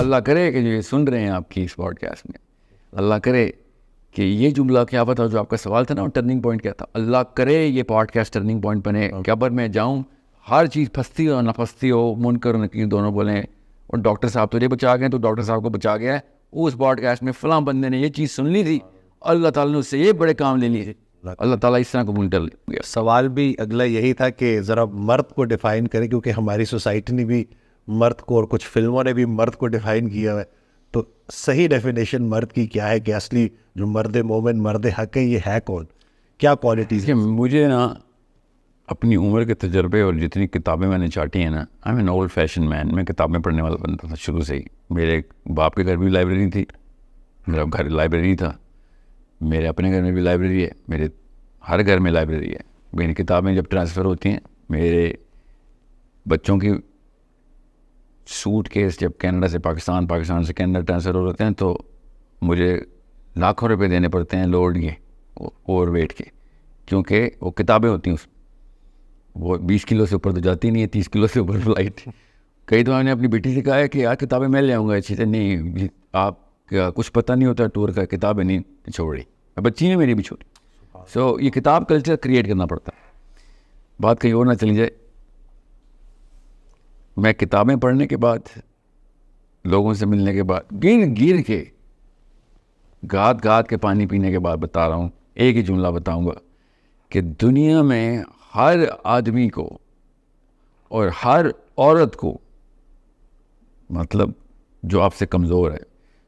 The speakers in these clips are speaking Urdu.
اللہ کرے کہ جو یہ سن رہے ہیں آپ کی اس پوڈ کاسٹ میں, اللہ کرے کہ یہ جملہ کیا پتہ جو آپ کا سوال تھا نا ٹرننگ پوائنٹ کیا تھا, اللہ کرے یہ پوڈ کاسٹ ٹرننگ پوائنٹ بنے, قبر میں جاؤں ہر چیز پھنستی ہو نہ پھنستی ہو, منکر اور نکیر دونوں بولیں اور ڈاکٹر صاحب تجھے بچا گئے تو ڈاکٹر صاحب کو بچا گیا ہے, اس پوڈ کاسٹ میں فلاں بندے نے یہ چیز سن لی تھی, اللہ تعالیٰ نے اس سے یہ بڑے کام لے لیے, اللہ تعالیٰ اس طرح قبول کر لیا. سوال بھی اگلا یہی تھا کہ ذرا مرد کو ڈیفائن کریں, کیونکہ ہماری سوسائٹی نے بھی مرد کو اور کچھ فلموں نے بھی مرد کو ڈیفائن کیا ہے, تو صحیح ڈیفینیشن مرد کی کیا ہے کہ اصلی جو مرد مومن مرد حق ہے یہ ہے کون, کیا کوالٹیز ہیں؟ مجھے نا اپنی عمر کے تجربے اور جتنی کتابیں میں نے چاٹی ہیں نا, I'm an old fashion man, میں کتابیں پڑھنے والا بنتا تھا شروع سے ہی. میرے باپ کے گھر بھی لائبریری تھی, میرا گھر لائبریری تھا, میرے اپنے گھر میں بھی لائبریری ہے, میرے ہر گھر میں لائبریری ہے. میری کتابیں جب ٹرانسفر ہوتی ہیں, میرے بچوں کی سوٹ کیس جب کینیڈا سے پاکستان, پاکستان سے کینیڈا ٹرانسفر ہو رہتے ہیں تو مجھے لاکھوں روپے دینے پڑتے ہیں لوڈ کے اوور ویٹ کے, کیونکہ وہ کتابیں ہوتی ہیں اس وہ 20 کلو سے اوپر تو جاتی نہیں ہے, 30 کلو سے اوپر فلائٹ. کئی دفعہ میں نے اپنی بیٹی سے کہا ہے کہ یار کتابیں میں لے آؤں گا اچھی سے, نہیں آپ کا کچھ پتہ نہیں ہوتا ٹور کا, کتابیں نہیں چھوڑی, بچی ہیں میری بھی چھوٹی. سو یہ کتاب کلچر کریٹ کرنا پڑتا ہے. بات کہیں اور نہ چلی جائے, میں کتابیں پڑھنے کے بعد, لوگوں سے ملنے کے بعد, گر کے گاد گاد کے پانی پینے کے بعد بتا رہا ہوں, ایک ہی جملہ بتاؤں گا کہ دنیا میں ہر آدمی کو اور ہر عورت کو, مطلب جو آپ سے کمزور ہے,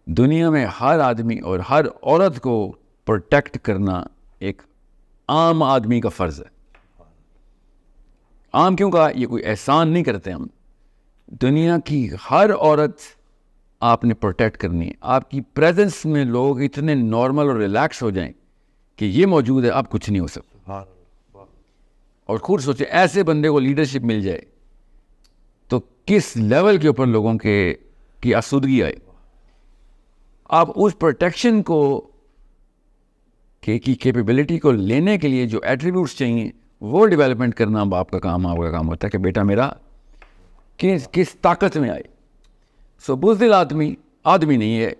دنیا میں ہر آدمی اور ہر عورت کو پروٹیکٹ کرنا ایک عام آدمی کا فرض ہے. عام کیوں کہا, یہ کوئی احسان نہیں کرتے ہم, دنیا کی ہر عورت آپ نے پروٹیکٹ کرنی ہے. آپ کی پریزنس میں لوگ اتنے نارمل اور ریلیکس ہو جائیں کہ یہ موجود ہے, آپ کچھ نہیں ہو سکتا. اور خود سوچیں ایسے بندے کو لیڈرشپ مل جائے تو کس لیول کے اوپر لوگوں کی آسودگی آئے. آپ اس پروٹیکشن کو کی کیپیبلٹی کو لینے کے لیے جو ایٹریبیوٹس چاہیے وہ ڈیولپمنٹ کرنا باپ کا کام, آپ کا کام ہوتا ہے کہ بیٹا میرا کس طاقت میں آئے. سو بزدل آدمی نہیں ہے,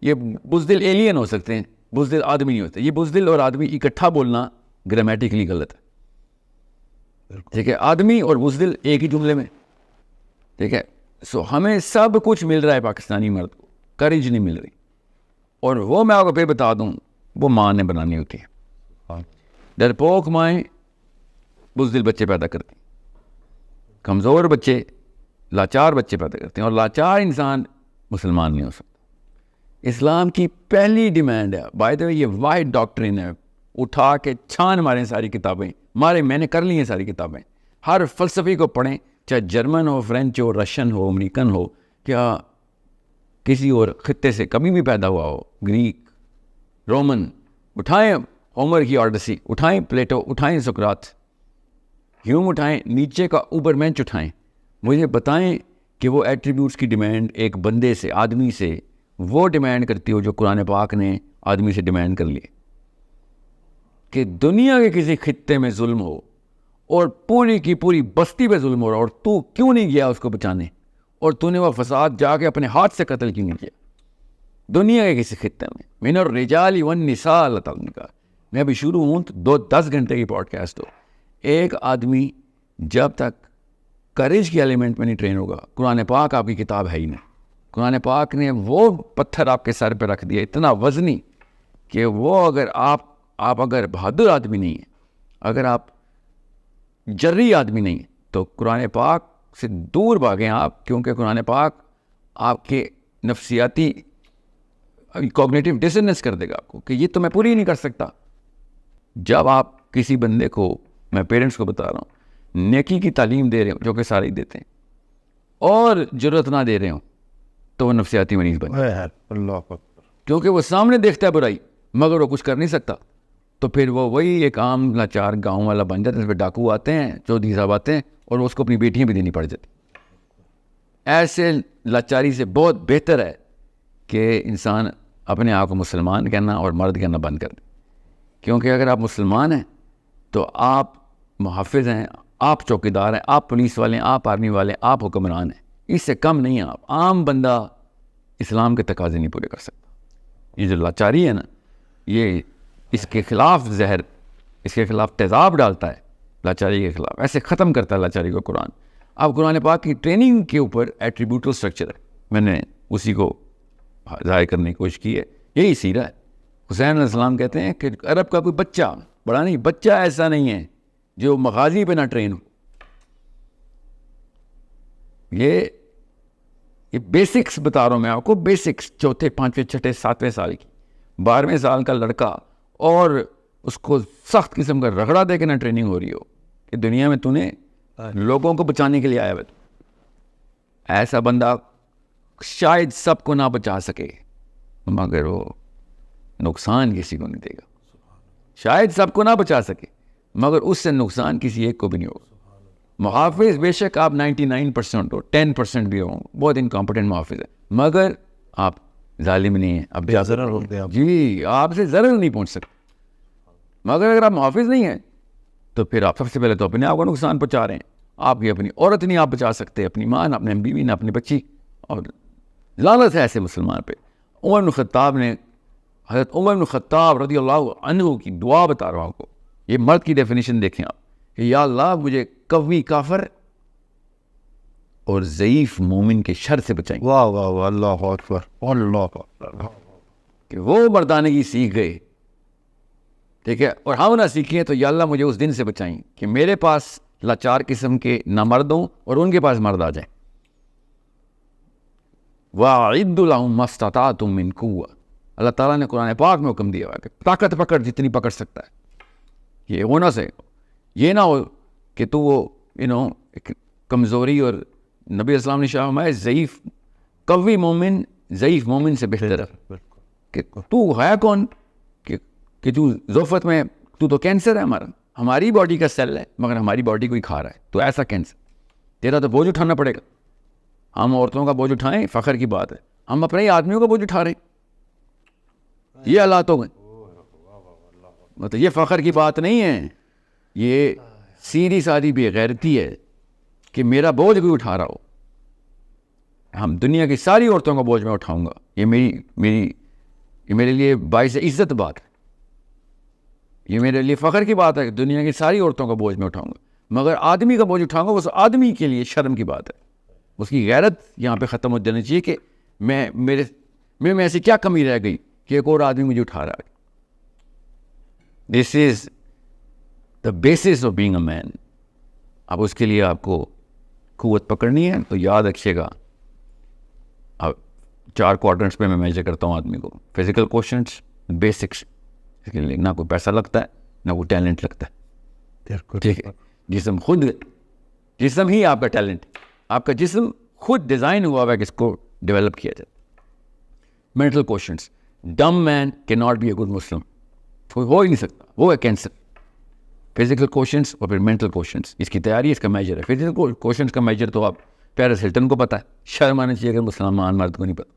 یہ بزدل ایلین ہو سکتے ہیں, بزدل آدمی نہیں ہوتے. یہ بزدل اور آدمی اکٹھا بولنا گرامیٹیکلی غلط ہے, ٹھیک ہے, آدمی اور بزدل ایک ہی جملے میں, ٹھیک ہے. سو ہمیں سب کچھ مل رہا ہے پاکستانی مرد کو, کریج نہیں مل رہی, اور وہ میں آپ کو پھر بتا دوں وہ ماں نے بنانی ہوتی ہے. ڈرپوک مائیں بزدل بچے پیدا کرتی ہیں, کمزور بچے لاچار بچے پیدا کرتے ہیں, اور لاچار انسان مسلمان نہیں ہو سکتا. اسلام کی پہلی ڈیمانڈ ہے, بائی دا وے یہ وائٹ ڈاکٹرن ہے, اٹھا کے چھان ماریں ساری کتابیں, میں نے کر لی ہیں ساری کتابیں, ہر فلسفی کو پڑھیں, چاہے جرمن ہو, فرینچ ہو, رشین ہو, امریکن ہو, کیا کسی اور خطے سے کبھی بھی پیدا ہوا ہو, گریک, رومن, اٹھائیں ہومر کی آڈیسی, اٹھائیں پلیٹو, اٹھائیں سقراط, ہیوم اٹھائیں, نیچے کا اوبر مینچ اٹھائیں, مجھے بتائیں کہ وہ ایٹریبیوٹس کی ڈیمانڈ ایک بندے سے, آدمی سے وہ ڈیمانڈ کرتی ہو جو قرآن پاک نے آدمی سے ڈیمانڈ کر لیے. کہ دنیا کے کسی خطے میں ظلم ہو اور پوری کی پوری بستی پہ ظلم ہو رہا, اور تو کیوں نہیں گیا اس کو بچانے, اور تو نے وہ فساد جا کے اپنے ہاتھ سے قتل کیوں نہیں کیا دنیا کے کسی خطے میں. من الرجال والنساء, اللہ تعالیٰ نے کہا. میں ابھی شروع ہوں تو 10 گھنٹے کی پوڈ کاسٹ ہو, ایک آدمی جب تک کریج کے ایلیمنٹ میں نہیں ٹرین ہوگا, قرآن پاک آپ کی کتاب ہے ہی نہیں. قرآن پاک نے وہ پتھر آپ کے سر پہ رکھ دیا اتنا وزنی کہ وہ اگر آپ اگر بہادر آدمی نہیں ہیں, اگر آپ جری آدمی نہیں ہیں, تو قرآن پاک سے دور بھاگیں آپ, کیونکہ قرآن پاک آپ کے نفسیاتی کوگنیٹو ڈسنس کر دے گا آپ کو کہ یہ تو میں پوری نہیں کر سکتا. جب آپ کسی بندے کو, میں پیرنٹس کو بتا رہا ہوں, نیکی کی تعلیم دے رہے ہوں جو کہ سارے ہی دیتے ہیں, اور جرت نہ دے رہے ہوں, تو وہ نفسیاتی مریض بن جائے. کیونکہ وہ سامنے دیکھتا ہے برائی مگر وہ کچھ کر نہیں سکتا, تو پھر وہ وہی ایک عام لاچار گاؤں والا بن جاتا ہے. اس پہ ڈاکو آتے ہیں, چودھری صاحب آتے ہیں, اور اس کو اپنی بیٹیاں بھی دینی پڑ جاتی. ایسے لاچاری سے بہت بہتر ہے کہ انسان اپنے آپ کو مسلمان کہنا اور مرد کہنا بند کر دے. کیونکہ اگر آپ مسلمان ہیں تو آپ محافظ ہیں, آپ چوکیدار ہیں, آپ پولیس والے ہیں, آپ آرمی والے ہیں, آپ حکمران ہیں, اس سے کم نہیں ہیں آپ. عام بندہ اسلام کے تقاضے نہیں پورے کر سکتا. یہ جو لاچاری ہے نا, یہ اس کے خلاف زہر, اس کے خلاف تیزاب ڈالتا ہے لاچاری کے خلاف, ایسے ختم کرتا ہے لاچاری کو قرآن. اب قرآن پاک کی ٹریننگ کے اوپر ایٹریبیوٹل اسٹرکچر ہے, میں نے اسی کو ظاہر کرنے کی کوشش کی ہے. یہی سیرہ ہے. حسین علیہ السلام کہتے ہیں کہ عرب کا کوئی بچہ, بڑا نہیں, بچہ ایسا نہیں ہے جو مغازی پہ نہ ٹرین ہو. یہ بیسکس بتا رہا ہوں میں آپ کو, بیسکس, چوتھے پانچویں چھٹے ساتویں سال کی 12ویں سال کا لڑکا, اور اس کو سخت قسم کا رگڑا دے کے نہ ٹریننگ ہو رہی ہو کہ دنیا میں تو نے لوگوں کو بچانے کے لیے آیا ہے. ایسا بندہ شاید سب کو نہ بچا سکے مگر وہ نقصان کسی کو نہیں دے گا. شاید سب کو نہ بچا سکے مگر اس سے نقصان کسی ایک کو بھی نہیں ہوگا. محافظ بے شک آپ 99% ہو, 10% بھی ہوں, بہت انکمپٹنٹ محافظ ہے, مگر آپ ظالم نہیں ہیں. اب ضرر ہوتے ہیں جی, آپ سے ضرر نہیں پہنچ سکتے. مگر اگر آپ محافظ نہیں ہیں تو پھر آپ سب سے پہلے تو اپنے آپ کو نقصان پہنچا رہے ہیں. آپ کی اپنی عورت نہیں آپ بچا سکتے, اپنی ماں نہ, اپنے بیوی نہ, اپنی بچی. اور لعنت ہے ایسے مسلمان پہ. عمر بن خطاب نے, حضرت عمر بن خطاب رضی اللہ عنہ کی دعا بتا رہا ہوں آپ کو. یہ مرد کی ڈیفینیشن دیکھیں آپ کہ یا اللہ مجھے قوی کافر اور ضعیف مومن کے شر سے بچائیں. واہ واہ واہ, اللہ اکبر, اللہ اکبر. کہ وہ مردانگی سیکھ گئے, ٹھیک ہے, اور ہم نہ سیکھیں تو یا اللہ مجھے اس دن سے بچائیں کہ میرے پاس لاچار قسم کے نہ مرد ہوں اور ان کے پاس مرد آ جائیں. وَأَعِدُّ لَهُم مَّا اسْتَطَعْتُم مِّن قُوَّةٍ. اللہ تعالیٰ نے قرآن پاک میں حکم دیا ہوا ہے کہ طاقت پکڑ جتنی پکڑ سکتا ہے. یہ ہونا سے یہ نہ ہو کہ تو وہ کمزوری, اور نبی اسلام نے شاہ فرمایا ضعیف قوی مومن ضعیف مومن سے بہتر ہے. کہ تو ہے کون کہ تو ذوفت میں, تو کینسر ہے ہمارا, ہماری باڈی کا سیل ہے مگر ہماری باڈی کو ہی کھا رہا ہے. تو ایسا کینسر, تیرا تو بوجھ اٹھانا پڑے گا. ہم عورتوں کا بوجھ اٹھائیں فخر کی بات ہے, ہم اپنے ہی آدمیوں کا بوجھ اٹھا رہے ہیں. یہ حالات ہو گئے. مطلب یہ فخر کی بات نہیں ہے, یہ سیدھی سادھی بے غیرتی ہے کہ میرا بوجھ کوئی اٹھا رہا ہو. ہم دنیا کی ساری عورتوں کا بوجھ میں اٹھاؤں گا, یہ میرے لیے باعث عزت بات ہے. یہ میرے لیے فخر کی بات ہے کہ دنیا کی ساری عورتوں کا بوجھ میں اٹھاؤں گا, مگر آدمی کا بوجھ اٹھاؤں گا اس آدمی کے لیے شرم کی بات ہے. اس کی غیرت یہاں پہ ختم ہو جانی چاہیے کہ میں ایسی کیا کمی رہ گئی کہ ایک اور آدمی مجھے اٹھا رہا ہے. This is the basis of being a man. اب اس کے لیے آپ کو قوت پکڑنی ہے تو یاد رکھیے گا, اب 4 کوارٹرنٹس پہ میں میجر کرتا ہوں آدمی کو. فزیکل کوشنٹس, بیسکس, اس کے لیے نہ کوئی پیسہ لگتا ہے نہ کوئی ٹیلنٹ لگتا ہے. ٹھیک ہے, جسم ہی آپ کا ٹیلنٹ, آپ کا جسم خود ڈیزائن ہوا ہوا ہے کہ اس کو ڈیولپ کیا جائے. مینٹل کوشنٹس, ڈم مین کی not be a good Muslim, ہو ہی نہیں سکتا, وہ ہے کینسر. فزیکل کوشنٹس اور پھر مینٹل کوشنٹس, اس کی تیاری اس کا میجر ہے. فزیکل کوشنٹس کا میجر تو آپ پیرس ہلٹن کو پتہ ہے, شرم آنا چاہیے اگر مسلمان مرد کو نہیں پتہ.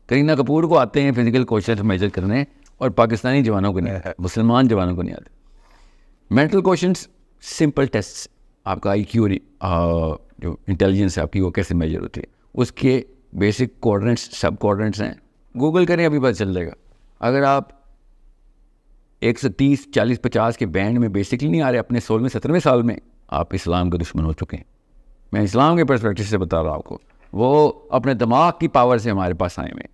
کرینہ کپور کو آتے ہیں فزیکل کوشنٹس میجر کرنے, اور پاکستانی جوانوں کو نہیں, مسلمان جوانوں کو نہیں آتے. مینٹل کوشنٹس سمپل ٹیسٹ, آپ کا آئی کیو جو انٹیلیجنس ہے آپ کی وہ کیسے میجر ہوتی ہے, اس کے بیسک کوارڈنٹس سب کوارڈنٹس ہیں, گوگل کریں ابھی پتہ چل جائے گا. اگر آپ 130 40 50 کے بینڈ میں بیسکلی نہیں آ رہے اپنے 16ویں 17ویں سال میں, آپ اسلام کے دشمن ہو چکے ہیں. میں اسلام کے پرسپیکٹو سے بتا رہا ہوں آپ کو, وہ اپنے دماغ کی پاور سے ہمارے پاس آئے ہوئے.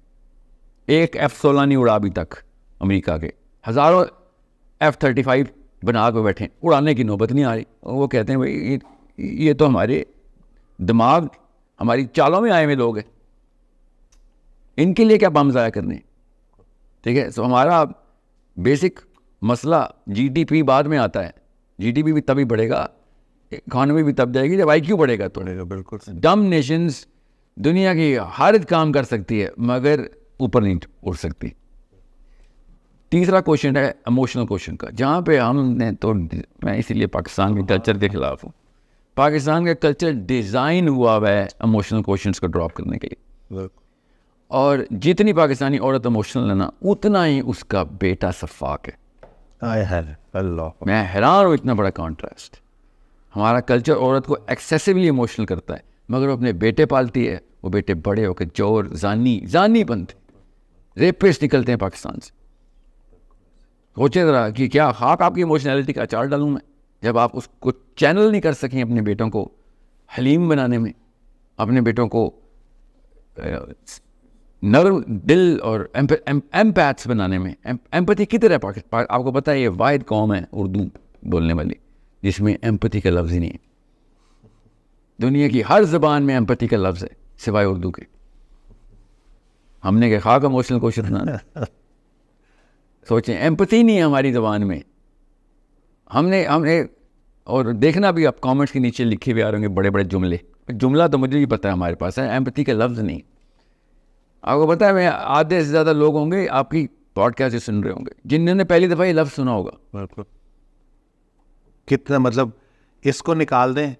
ایک F-16 نہیں اڑا ابھی تک امریکہ کے, ہزاروں F-35 بنا کے بیٹھے, اڑانے کی نوبت نہیں آ رہی. وہ کہتے ہیں بھائی یہ تو ہمارے دماغ ہماری چالوں میں آئے ہوئے لوگ ہیں, ان کے لیے کیا بم ضائع کرنے. ٹھیک ہے, سو ہمارا بیسک مسئلہ جی ڈی پی بعد میں آتا ہے. جی ڈی پی بھی تبھی بڑھے گا, اکانومی بھی تب جائے گی جب آئی کیو بڑھے گا. تو بالکل ڈم نیشنز دنیا کی ہر کام کر سکتی ہے مگر اوپر نہیں اٹھ سکتی. تیسرا کوشچن ہے ایموشنل کوشچن کا, جہاں پہ ہم نے تو, میں اسی لیے پاکستان کے کلچر کے خلاف ہوں. پاکستان کا کلچر ڈیزائن ہوا ہوا ہے ایموشنل کوشچنس کو ڈراپ کرنے کے لیے, اور جتنی پاکستانی عورت ایموشنل ہے نا اتنا ہی اس کا بیٹا سفاک ہے. اللہ, میں حیران ہوں, اتنا بڑا کانٹراسٹ. ہمارا کلچر عورت کو ایکسیسولی ایموشنل کرتا ہے مگر وہ اپنے بیٹے پالتی ہے, وہ بیٹے بڑے ہو کے چور زانی بنتے، ریپسٹ نکلتے ہیں پاکستان سے. سوچے ذرا کہ کیا خاک آپ کی ایموشنلٹی کا اچار ڈالوں میں، جب آپ اس کو چینل نہیں کر سکیں اپنے بیٹوں کو حلیم بنانے میں، اپنے بیٹوں کو نرم دل اور ایمپیتھس بنانے میں. ایمپتھی کدھر ہے پاکستان؟ آپ کو پتہ ہے یہ واحد قوم ہے اردو بولنے والی جس میں ایمپتھی کا لفظ ہی نہیں ہے. دنیا کی ہر زبان میں ایمپتھی کا لفظ ہے سوائے اردو کے. ہم نے کہ خاک ایموشنل کوشش بنانا، سوچیں ایمپتھی نہیں ہے ہماری زبان میں. ہم نے اور دیکھنا بھی آپ کامنٹس کے نیچے لکھے ہوئے آ رہے ہوں گے بڑے بڑے جملہ تو مجھے بھی پتہ ہے ہمارے پاس ہے، ایمپتھی کا لفظ نہیں. آپ کو پتہ ہے میں آدھے سے زیادہ لوگ ہوں گے آپ کی پوڈ کاسٹ سن رہے ہوں گے جنہوں نے پہلی دفعہ یہ لفظ سنا ہوگا. بالکل. کتنا مطلب اس کو نکال دیں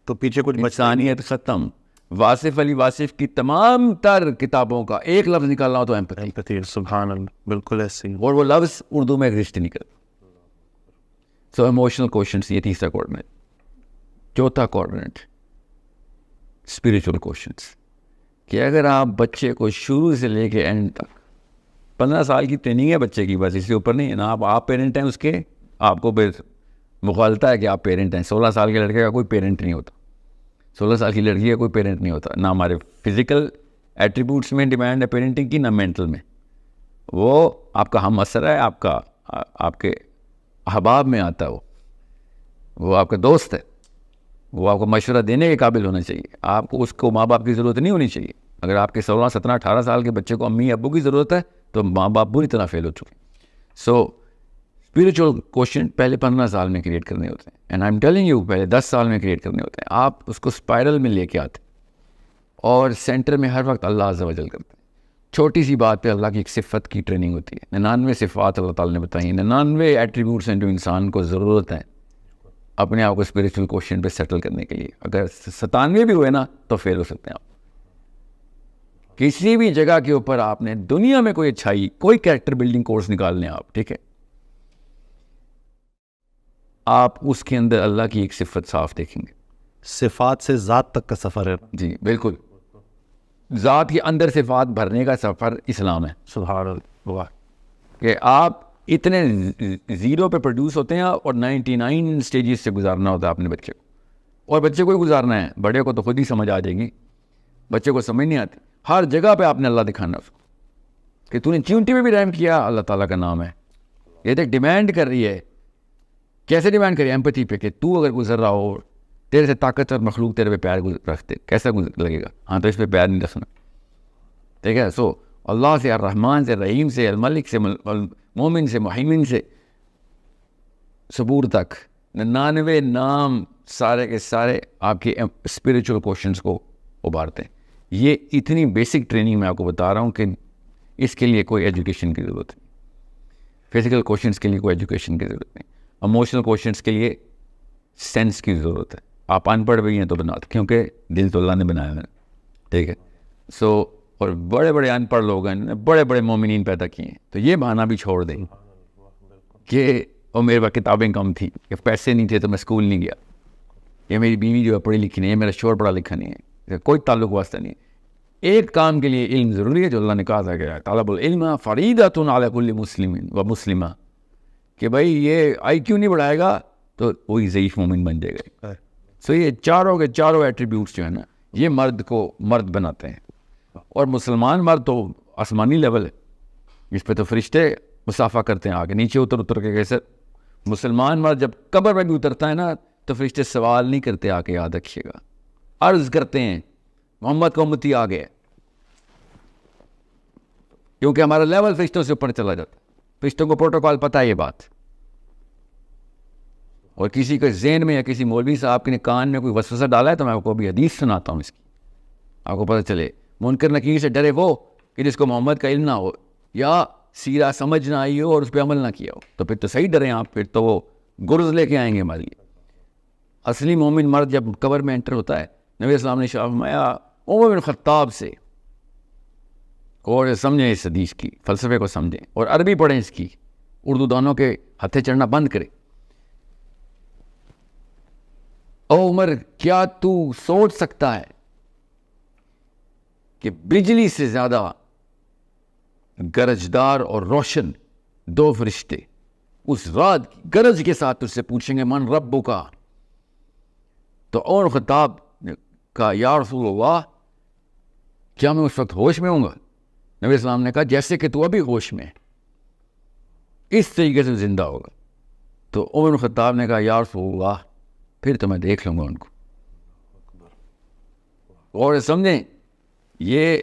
تو پیچھے کچھ انسانیت ختم. واصف علی واصف کی تمام تر کتابوں کا ایک لفظ نکالنا ہو تو ایمپتھی. سبحان اللہ، بالکل ایسے ہی. اور وہ لفظ اردو میں ایگزسٹ نہیں کرتا. سو ایموشنل کوشچنس یہ تیسرا کوآرڈینیٹ. چوتھا کوآرڈینیٹ اسپریچول کوشچنس، کہ اگر آپ بچے کو شروع سے لے کے اینڈ تک 15 سال کی ٹریننگ ہے بچے کی، بس اس سے اوپر نہیں ہے نا. آپ پیرنٹ ہیں اس کے، آپ کو مغالطہ ہے کہ آپ پیرنٹ ہیں. 16 سال کے لڑکے کا کوئی پیرنٹ نہیں ہوتا، 16 سال کی لڑکی کا کوئی پیرنٹ نہیں ہوتا. نہ ہمارے فزیکل ایٹریبیوٹس میں ڈیمانڈ ہے پیرنٹنگ کی، نہ مینٹل میں. وہ آپ کا ہم اثر ہے، آپ کے احباب میں آتا ہے. وہ آپ کا دوست ہے، وہ آپ کو مشورہ دینے کے قابل ہونا چاہیے. آپ کو اس کو ماں باپ کی ضرورت نہیں ہونی چاہیے. اگر آپ کے 16 17 18 سال کے بچے کو امی ابو کی ضرورت ہے تو ماں باپ بری طرح فیل ہو چکے. سو اسپریچول کوشچن پہلے 15 سال میں کریٹ کرنے ہوتے ہیں. And I am telling you پہلے 10 سال میں کریٹ کرنے ہوتے ہیں. آپ اس کو اسپائرل میں لے کے آتے اور سینٹر میں ہر وقت اللہ عز و جل کرتے ہیں. چھوٹی سی بات پہ اللہ کی ایک صفت کی ٹریننگ ہوتی ہے. 99 صفات اللہ تعالیٰ نے بتائی، 99 ایٹریبیوٹس ہیں جو انسان کو ضرورت ہے اپنے آپ کو اسپریچول کوشچن پہ سیٹل کرنے کے لیے. اگر 97 بھی ہوئے نا تو فیل ہو سکتے ہیں آپ. کسی بھی جگہ کے اوپر آپ نے دنیا میں کوئی اچھائی، کوئی کریکٹر بلڈنگ کورس نکال لیں آپ، ٹھیک ہے، آپ اس کے اندر اللہ کی ایک صفت صاف دیکھیں گے. صفات سے ذات تک کا سفر ہے. جی بالکل، ذات کے اندر صفات بھرنے کا سفر اسلام ہے. سبحان اللہ. کہ آپ اتنے زیرو پہ پروڈیوس ہوتے ہیں اور 99 سٹیجز سے گزارنا ہوتا ہے اپنے بچے کو. اور بچے کو ہی گزارنا ہے، بڑے کو تو خود ہی سمجھ آ جائے گی، بچے کو سمجھ نہیں آتی. ہر جگہ پہ آپ نے اللہ دکھانا اس کو کہ تو نے چونٹی میں بھی رحم کیا، اللہ تعالیٰ کا نام ہے. یہ تو ڈیمانڈ کر رہی ہے. کیسے ڈیمانڈ کری؟ ایمپتھی پہ، کہ تو اگر گزر رہا ہو، تیرے سے طاقتور مخلوق تیرے پہ پیار رکھتے، کیسا لگے گا؟ ہاں تو اس پہ پیار نہیں رکھنا، ٹھیک ہے. سو اللہ سے، الرحمن سے، رحیم سے، الملک سے، مومن سے، محیمن سے، صبور تک 99 نام سارے کے سارے آپ کے اسپریچول کوشچنس کو ابھارتے ہیں. یہ اتنی بیسک ٹریننگ میں آپ کو بتا رہا ہوں کہ اس کے لیے کوئی ایجوکیشن کی ضرورت نہیں. فزیکل کوشچنس کے لیے کوئی ایجوکیشن کی ضرورت نہیں. ایموشنل کوشچنس کے لیے سینس کی ضرورت ہے. آپ ان پڑھ بھی ہیں تو بناتے، کیونکہ دل تو اللہ نے بنایا ہے، ٹھیک ہے. سو اور بڑے بڑے ان پڑھ لوگ ہیں، بڑے بڑے مومنین پیدا کیے ہیں، تو یہ بہانہ بھی چھوڑ دیں کہ اور میرے پاس کتابیں کم تھیں، کہ پیسے نہیں تھے تو میں اسکول نہیں گیا، یہ میری بیوی جو ہے پڑھی لکھی نہیں ہے، میرا شوہر پڑھا لکھا نہیں ہے، کوئی تعلق واسطہ نہیں ہے. ایک کام کے لیے علم ضروری ہے جو اللہ نے کہا تھا کہ طالب العلم فریضۃ علی کل مسلم و مسلمہ، کہ بھائی یہ آئی کیو نہیں بڑھائے گا تو وہی ضعیف مومن بن جائے گا. سو یہ چاروں کے چاروں ایٹریبیوٹس جو ہیں نا، یہ مرد کو مرد بناتے ہیں. اور مسلمان مرد تو آسمانی لیول ہے، اس پہ تو فرشتے مسافہ کرتے ہیں آگے نیچے اتر کے. کیسے مسلمان مرد جب قبر میں بھی اترتا ہے نا تو فرشتے سوال نہیں کرتے، آ کے یاد رکھیے گا، عرض کرتے ہیں محمد کا امتی آ گیا، کیونکہ ہمارا لیول فرشتوں سے اوپر چلا جاتا ہے. فرشتوں کو پروٹوکال پتہ ہے یہ بات. اور کسی کے ذہن میں یا کسی مولوی صاحب کے کان میں کوئی وسوسہ ڈالا ہے تو میں آپ کو ابھی حدیث سناتا ہوں اس کی، آپ کو پتہ چلے. منکر نکیر سے ڈرے وہ کہ جس کو محمد کا علم نہ ہو یا سیرہ سمجھ نہ آئی ہو اور اس پہ عمل نہ کیا ہو، تو پھر تو صحیح ڈریں آپ، پھر تو وہ گرز لے کے آئیں گے ہمارے لیے. اصلی مومن مرد جب قبر میں انٹر ہوتا ہے، نبی اسلام نے فرمایا عمر بن خطاب سے، اور سمجھیں اس حدیث کی فلسفے کو سمجھیں اور عربی پڑھیں اس کی، اردو دانوں کے ہتھے چڑھنا بند کریں. او عمر، کیا تو سوچ سکتا ہے کہ بجلی سے زیادہ گرجدار اور روشن 2 فرشتے اس رات کی گرج کے ساتھ تجھ سے پوچھیں گے من ربک کا. تو عمر بن خطاب نے کہا یا رسول اللہ کیا میں اس وقت ہوش میں ہوں گا؟ نبی السلام نے کہا جیسے کہ تو ابھی ہوش میں ہے اس طریقے سے زندہ ہوگا. تو عمر بن خطاب نے کہا یا رسول اللہ پھر تو میں دیکھ لوں گا ان کو. اور سمجھیں یہ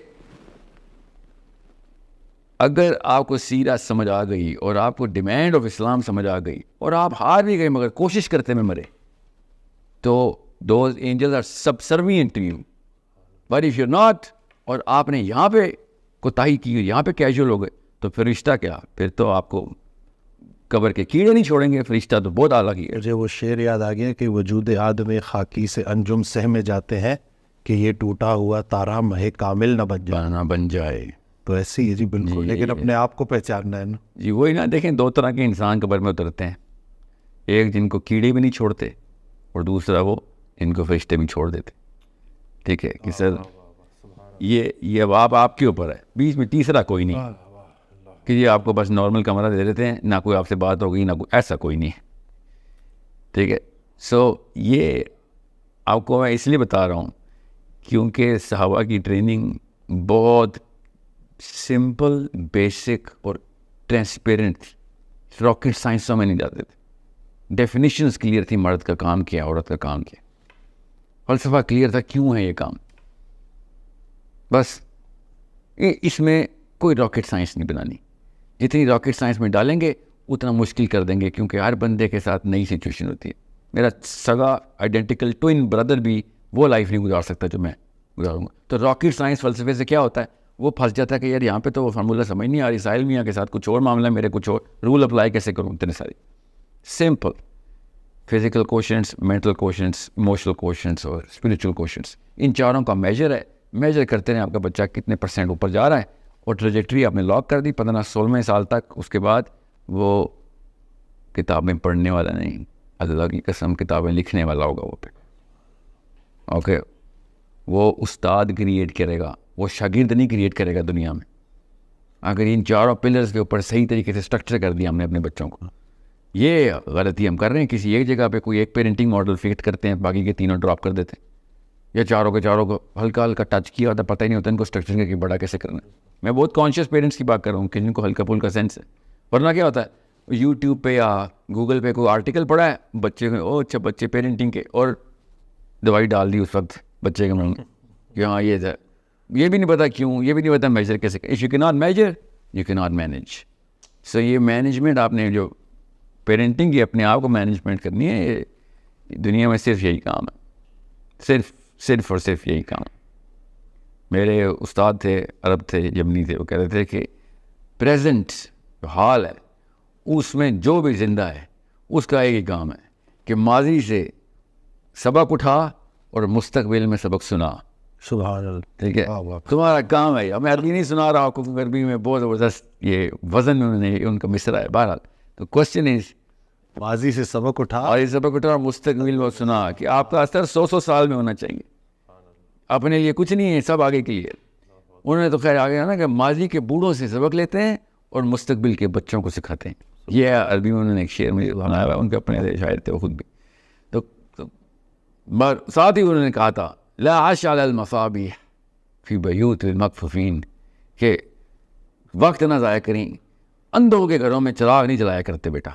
اگر آپ کو سیرت سمجھ آ گئی اور آپ کو ڈیمانڈ آف اسلام سمجھ آ گئی اور آپ ہار بھی گئے مگر کوشش کرتے میں مرے تو those angels are subservient to you. But if you not اور آپ نے یہاں پہ کوتاہی کی یہاں پہ کیجول ہو گئے تو پھر رشتہ کیا؟ پھر تو آپ کو قبر کے کیڑے نہیں چھوڑیں گے. فرشتہ تو بہت اعلیٰ کی ہے. مجھے وہ شعر یاد آ گیا کہ وجود آدم خاکی سے انجم سہمے جاتے ہیں کہ یہ ٹوٹا ہوا تارا مہ کامل نہ بن جائے. تو ایسے ہی جی بالکل. لیکن اپنے آپ کو پہچاننا ہے نا جی. وہی نا دیکھیں 2 طرح کے انسان قبر میں اترتے ہیں. ایک جن کو کیڑے بھی نہیں چھوڑتے اور دوسرا وہ ان کو فرشتے بھی چھوڑ دیتے. ٹھیک ہے کہ سر یہ اب آپ کے اوپر ہے. بیچ میں تیسرا کوئی نہیں کہ یہ آپ کو بس نارمل کمرہ دے دیتے ہیں, نہ کوئی آپ سے بات ہوگی نہ کوئی, ایسا کوئی نہیں ہے. ٹھیک ہے. سو یہ آپ کو میں اس لیے بتا رہا ہوں کیونکہ صحابہ کی ٹریننگ بہت سمپل, بیسک اور ٹرانسپیرنٹ تھی. راکٹ سائنسوں میں نہیں جاتے تھے. ڈیفینیشنز کلیئر تھی, مرد کا کام کیا, عورت کا کام کیا. فلسفہ کلیئر تھا کیوں ہے یہ کام. بس اس میں کوئی راکٹ سائنس نہیں بنانی. جتنی راکٹ سائنس میں ڈالیں گے اتنا مشکل کر دیں گے کیونکہ ہر بندے کے ساتھ نئی سچویشن ہوتی ہے. میرا سگا آئیڈینٹیکل ٹوئن بردر بھی وہ لائف نہیں گزار سکتا جو میں گزاروں گا. تو راکٹ سائنس فلسفے سے کیا ہوتا ہے, وہ پھنس جاتا ہے کہ یار یہاں پہ تو وہ فارمولہ سمجھ نہیں آ رہی, ساحل میاں کے ساتھ کچھ اور معاملہ ہے, میرے کچھ اور رول اپلائی کیسے کروں. اتنے ساری simple physical questions, mental questions, emotional questions اور اسپریچول کوشچنس, ان چاروں کا میجر ہے. میجر کرتے ہیں آپ کا بچہ کتنے % اوپر جا رہا ہے اور ٹریجیکٹری آپ نے لاک کر دی 15-16 سال تک. اس کے بعد وہ کتابیں پڑھنے والا نہیں, اللہ کی قسم کتابیں لکھنے والا ہوگا وہ پہ. اوکے, وہ استاد کریٹ کرے گا, وہ شاگرد نہیں کریٹ کرے گا دنیا میں. اگر ان چاروں پلرز کے اوپر صحیح طریقے سے اسٹرکچر کر دیا ہم نے اپنے بچوں کو. یہ غلطی ہم کر رہے ہیں, کسی ایک جگہ پہ کوئی ایک پیرنٹنگ ماڈل فٹ کرتے ہیں, باقی کے تینوں ڈراپ کر دیتے ہیں, یا چاروں کو ہلکا ہلکا ٹچ کیا ہوتا ہے, پتہ ہی نہیں ہوتا ان کو اسٹرکچر کے بڑا کیسے کرنا ہے. میں بہت کانشیس پیرنٹس کی بات کر رہا ہوں کہ جن کو ہلکا پھلکا سینس ہے. ورنہ کیا ہوتا ہے یوٹیوب پہ یا گوگل پہ کوئی آرٹیکل پڑھا ہے بچے کو, او اچھا بچے پیرنٹنگ کے, اور دوائی ڈال دی اس وقت بچے کے من میں کہ ہاں یہ تھا, یہ بھی نہیں پتا کیوں, یہ بھی نہیں پتا میجر کیسے. اف یو کی ناٹ میجر یو کی ناٹ مینیج. سو یہ مینجمنٹ آپ نے جو پیرنٹنگ کی اپنے آپ کو مینجمنٹ کرنی ہے, یہ دنیا میں صرف یہی کام ہے, صرف اور صرف یہی کام. میرے استاد تھے, عرب تھے, یمنی تھے, وہ کہتے تھے کہ پریزنٹ حال ہے اس میں جو بھی زندہ ہے اس کا ایک ہی کام ہے کہ ماضی سے سبق اٹھا اور مستقبل میں سبق سنا. سبحان اللہ. ٹھیک ہے, تمہارا کام ہے. اب میں عربی نہیں سنا رہا ہوں کیونکہ عربی میں بہت زبردست یہ وزن میں انہوں نے ان کا مصرع ہے. بہرحال تو کوشچن از ماضی سے سبق اٹھا اور یہ سبق اٹھا اور مستقبل میں سنا کہ آپ کا اثر 100 سال میں ہونا چاہیے. اپنے لیے کچھ نہیں ہے, سب آگے کے لیے. انہوں نے تو خیر آگے نا کہ ماضی کے بوڑھوں سے سبق لیتے ہیں اور مستقبل کے بچوں کو سکھاتے ہیں. یہ عربی میں انہوں نے ایک شعر میں بنایا ہوا ہے, ان کے اپنے شاعر تھے وہ خود بھی. تو ساتھ ہی انہوں نے کہا تھا لا عش علی المصابیح فی بیوت المکفوفین, کہ وقت نہ ضائع کریں, اندھوں کے گھروں میں چراغ نہیں جلایا کرتے بیٹا.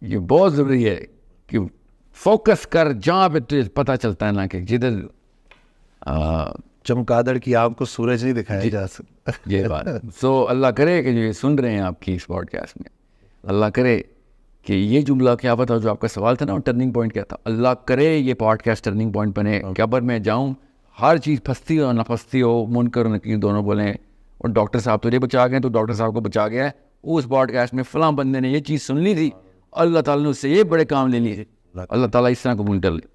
یہ بہت ضروری ہے کہ فوکس کر جہاں پہ تجھے پتہ چلتا ہے نا کہ جدھر چمگادڑ کی آپ کو سورج نہیں دکھایا جا سکتا. یہ بات. سو اللہ کرے کہ جو یہ سن رہے ہیں آپ کی اس پوڈ کاسٹ میں, اللہ کرے کہ یہ جملہ کیا پتہ جو آپ کا سوال تھا نا ٹرننگ پوائنٹ کیا تھا, اللہ کرے یہ پوڈ کاسٹ ٹرننگ پوائنٹ بنے. قبر میں جاؤں ہر چیز پھنستی ہو نہ پھنستی ہو, منکر اور نکیر دونوں بولیں, اور ڈاکٹر صاحب تجھے بچا گئے تو ڈاکٹر صاحب کو بچا گیا ہے, اس پوڈ کاسٹ میں فلاں بندے نے یہ چیز سن لی تھی, اللہ تعالیٰ نے اس سے یہ بڑے کام لے لیے. اللہ تعالیٰ اس طرح قبول کر لے.